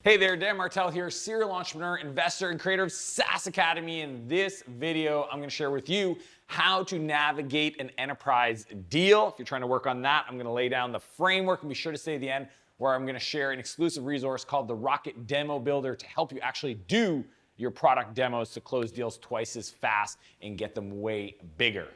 Hey there, Dan Martell here, serial entrepreneur, investor, and creator of SaaS Academy. In this video, I'm gonna share with you how to navigate an enterprise deal. If you're trying to work on that, I'm gonna lay down the framework, and be sure to stay to the end where I'm gonna share an exclusive resource called the Rocket Demo Builder to help you actually do your product demos to close deals twice as fast and get them way bigger.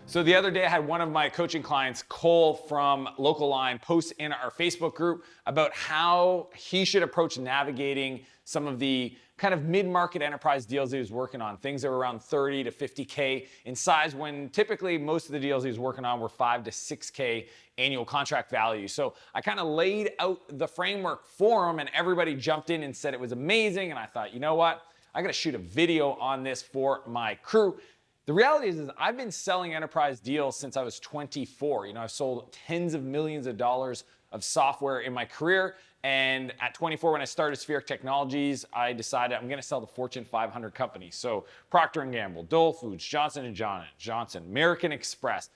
So the other day I had one of my coaching clients, Cole from Local Line, post in our Facebook group about how he should approach navigating some of the kind of mid-market enterprise deals he was working on, things that were around 30 to 50K in size, when typically most of the deals he was working on were 5 to 6K annual contract value. So I kind of laid out the framework for him, and everybody jumped in and said it was amazing. And I thought, you know what? I got to shoot a video on this for my crew. The reality is I've been selling enterprise deals since I was 24. I've sold tens of millions of dollars of software in my career. And at 24, when I started Spheric Technologies, I decided I'm gonna sell to Fortune 500 companies. So Procter & Gamble, Dole Foods, Johnson & Johnson, American Express,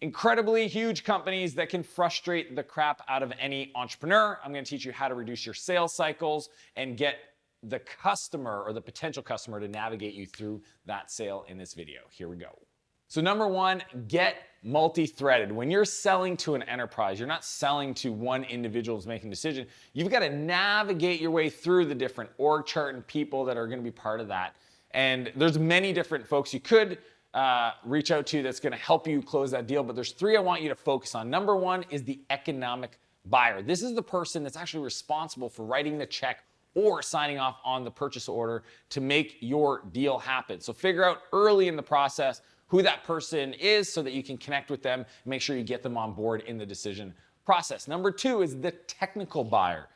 incredibly huge companies that can frustrate the crap out of any entrepreneur. I'm gonna teach you how to reduce your sales cycles and get the customer or the potential customer to navigate you through that sale in this video. Here we go. So number one, get multi-threaded. When you're selling to an enterprise, you're not selling to one individual who's making a decision. You've got to navigate your way through the different org chart and people that are going to be part of that. And there's many different folks you could reach out to that's going to help you close that deal. But there's three I want you to focus on. Number one is the economic buyer. This is the person that's actually responsible for writing the check or signing off on the purchase order to make your deal happen. So figure out early in the process who that person is so that you can connect with them and make sure you get them on board in the decision process. Number two is the technical buyer.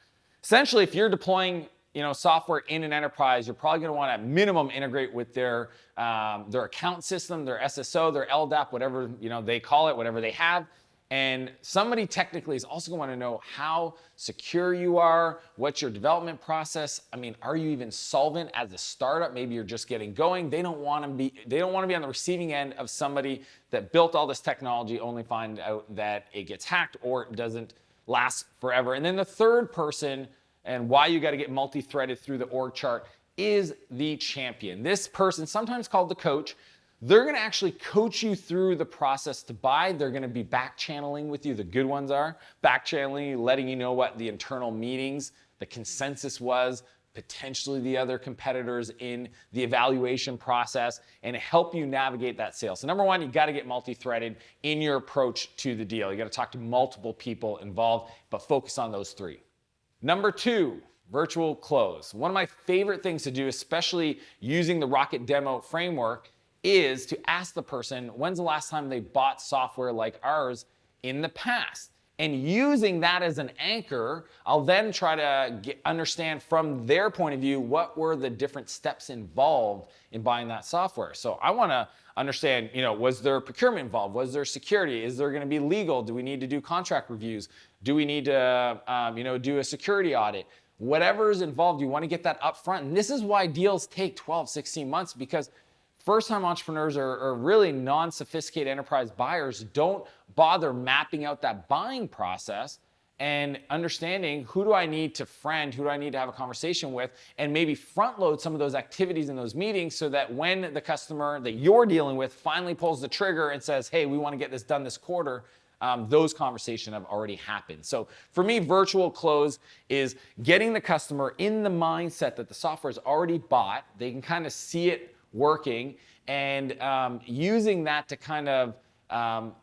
Essentially, if you're deploying software in an enterprise, you're probably gonna want to minimum integrate with their account system, their SSO, their LDAP, whatever they call it, whatever they have. And somebody technically is also going to want to know how secure you are, what's your development process. I mean, are you even solvent as a startup? Maybe you're just getting going. They don't want to be on the receiving end of somebody that built all this technology, only find out that it gets hacked or it doesn't last forever. And then the third person, and why you got to get multi-threaded through the org chart, is the champion. This person, sometimes called the coach, they're gonna actually coach you through the process to buy. They're gonna be back channeling with you. The good ones are back channeling, letting you know what the internal meetings, the consensus was, potentially the other competitors in the evaluation process, and help you navigate that sale. So number one, you gotta get multi-threaded in your approach to the deal. You gotta talk to multiple people involved, but focus on those three. Number two, virtual close. One of my favorite things to do, especially using the Rocket Demo framework, is to ask the person, when's the last time they bought software like ours in the past? And using that as an anchor, I'll then try to understand from their point of view, what were the different steps involved in buying that software? So I wanna understand, was there procurement involved? Was there security? Is there gonna be legal? Do we need to do contract reviews? Do we need to do a security audit? Whatever is involved, you wanna get that up front. And this is why deals take 12, 16 months, because first-time entrepreneurs or really non-sophisticated enterprise buyers don't bother mapping out that buying process and understanding who do I need to friend, who do I need to have a conversation with, and maybe front load some of those activities in those meetings so that when the customer that you're dealing with finally pulls the trigger and says, hey, we want to get this done this quarter, those conversations have already happened. So for me, virtual close is getting the customer in the mindset that the software is already bought. They can kind of see it working, and using that to kind of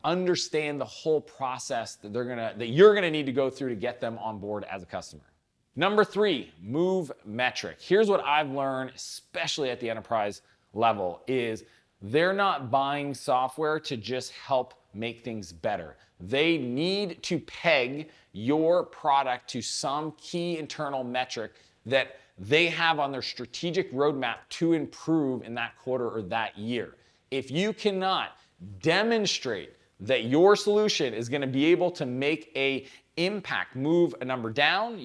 understand the whole process that you're gonna need to go through to get them on board as a customer. Number three, move metric. Here's what I've learned, especially at the enterprise level, is they're not buying software to just help make things better. They need to peg your product to some key internal metric that they have on their strategic roadmap to improve in that quarter or that year. If you cannot demonstrate that your solution is going to be able to make a impact, move a number down,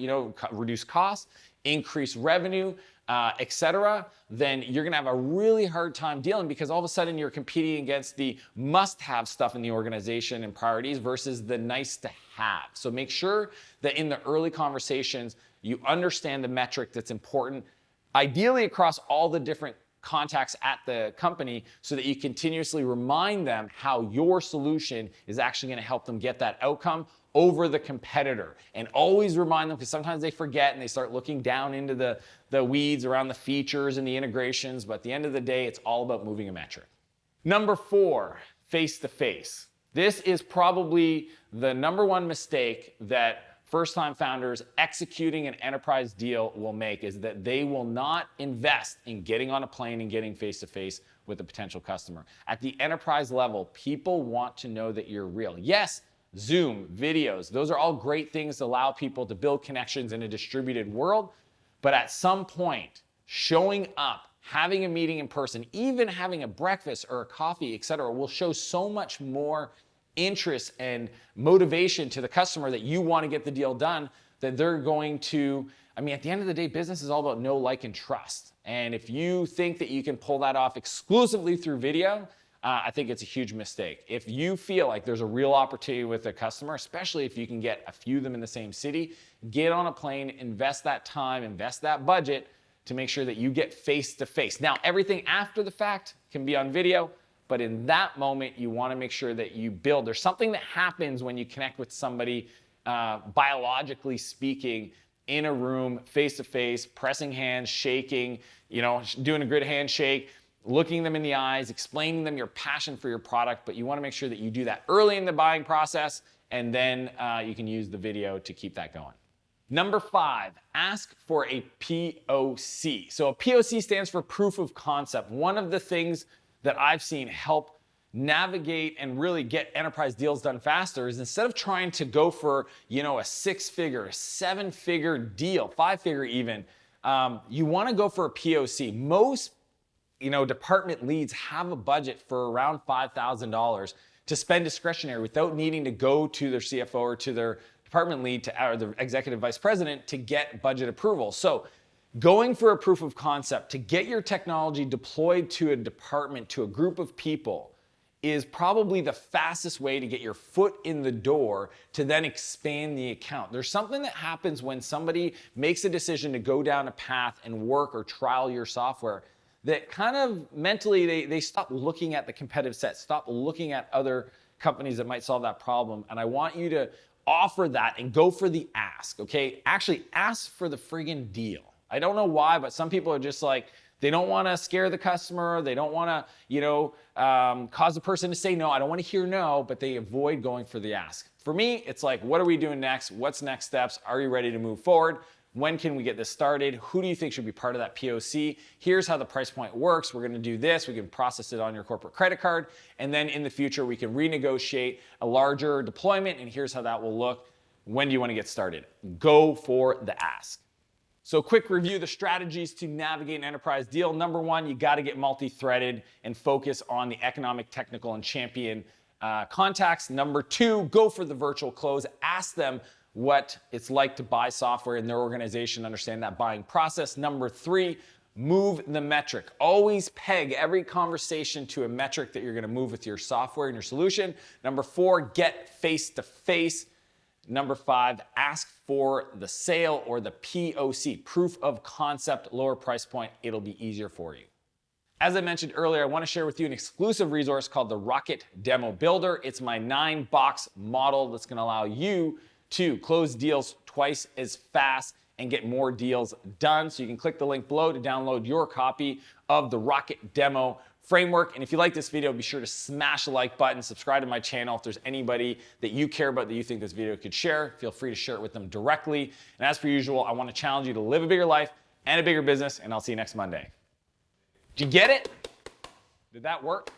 reduce costs, increase revenue, etc., then you're gonna have a really hard time dealing, because all of a sudden you're competing against the must-have stuff in the organization and priorities versus the nice-to-have. So make sure that in the early conversations, you understand the metric that's important, ideally across all the different contacts at the company, so that you continuously remind them how your solution is actually going to help them get that outcome over the competitor. And always remind them, because sometimes they forget and they start looking down into the weeds around the features and the integrations, but at the end of the day, it's all about moving a metric. Number 4, face-to-face. This is probably the number one mistake that first-time founders executing an enterprise deal will make, is that they will not invest in getting on a plane and getting face-to-face with a potential customer. At the enterprise level, people want to know that you're real. Yes, Zoom, videos, those are all great things to allow people to build connections in a distributed world, but at some point, showing up, having a meeting in person, even having a breakfast or a coffee, etc., will show so much more interest and motivation to the customer that you want to get the deal done, that they're going to, I mean, at the end of the day, business is all about know, like, and trust. And if you think that you can pull that off exclusively through video, I think it's a huge mistake. If you feel like there's a real opportunity with a customer, especially if you can get a few of them in the same city, get on a plane, invest that time, invest that budget to make sure that you get face-to-face. Now, everything after the fact can be on video, but in that moment, you want to make sure that you build. There's something that happens when you connect with somebody, biologically speaking, in a room, face-to-face, pressing hands, shaking, doing a good handshake, looking them in the eyes, explaining them your passion for your product, but you want to make sure that you do that early in the buying process, and then you can use the video to keep that going. Number 5, ask for a POC. So a POC stands for proof of concept. One of the things that I've seen help navigate and really get enterprise deals done faster is, instead of trying to go for, a 6-figure, a 7-figure deal, 5-figure even, you want to go for a POC. Most, department leads have a budget for around $5,000 to spend discretionary without needing to go to their CFO or to their department lead or the executive vice president to get budget approval. So going for a proof of concept to get your technology deployed to a department, to a group of people, is probably the fastest way to get your foot in the door to then expand the account. There's something that happens when somebody makes a decision to go down a path and work or trial your software, that kind of mentally they stop looking at the competitive set, stop looking at other companies that might solve that problem. And I want you to offer that and go for the ask, okay? Actually, ask for the friggin' deal. I don't know why, but some people are just like, they don't want to scare the customer. They don't want to, cause the person to say no. I don't want to hear no, but they avoid going for the ask. For me, it's like, what are we doing next? What's next steps? Are you ready to move forward? When can we get this started? Who do you think should be part of that POC? Here's how the price point works. We're going to do this. We can process it on your corporate credit card. And then in the future, we can renegotiate a larger deployment. And here's how that will look. When do you want to get started? Go for the ask. So quick review, the strategies to navigate an enterprise deal. Number 1, you got to get multi-threaded and focus on the economic, technical, and champion contacts. Number 2, go for the virtual close. Ask them what it's like to buy software in their organization, understand that buying process. Number 3, move the metric. Always peg every conversation to a metric that you're going to move with your software and your solution. Number 4, get face-to-face. Number 5, ask for the sale or the POC, proof of concept, lower price point. It'll be easier for you. As I mentioned earlier, I want to share with you an exclusive resource called the Rocket Demo Builder. It's my 9-box model that's going to allow you to close deals twice as fast and get more deals done. So you can click the link below to download your copy of the Rocket Demo Framework. And if you like this video, be sure to smash the like button, subscribe to my channel. If there's anybody that you care about that you think this video could share, feel free to share it with them directly. And as per usual, I want to challenge you to live a bigger life and a bigger business, and I'll see you next Monday. Did you get it? Did that work?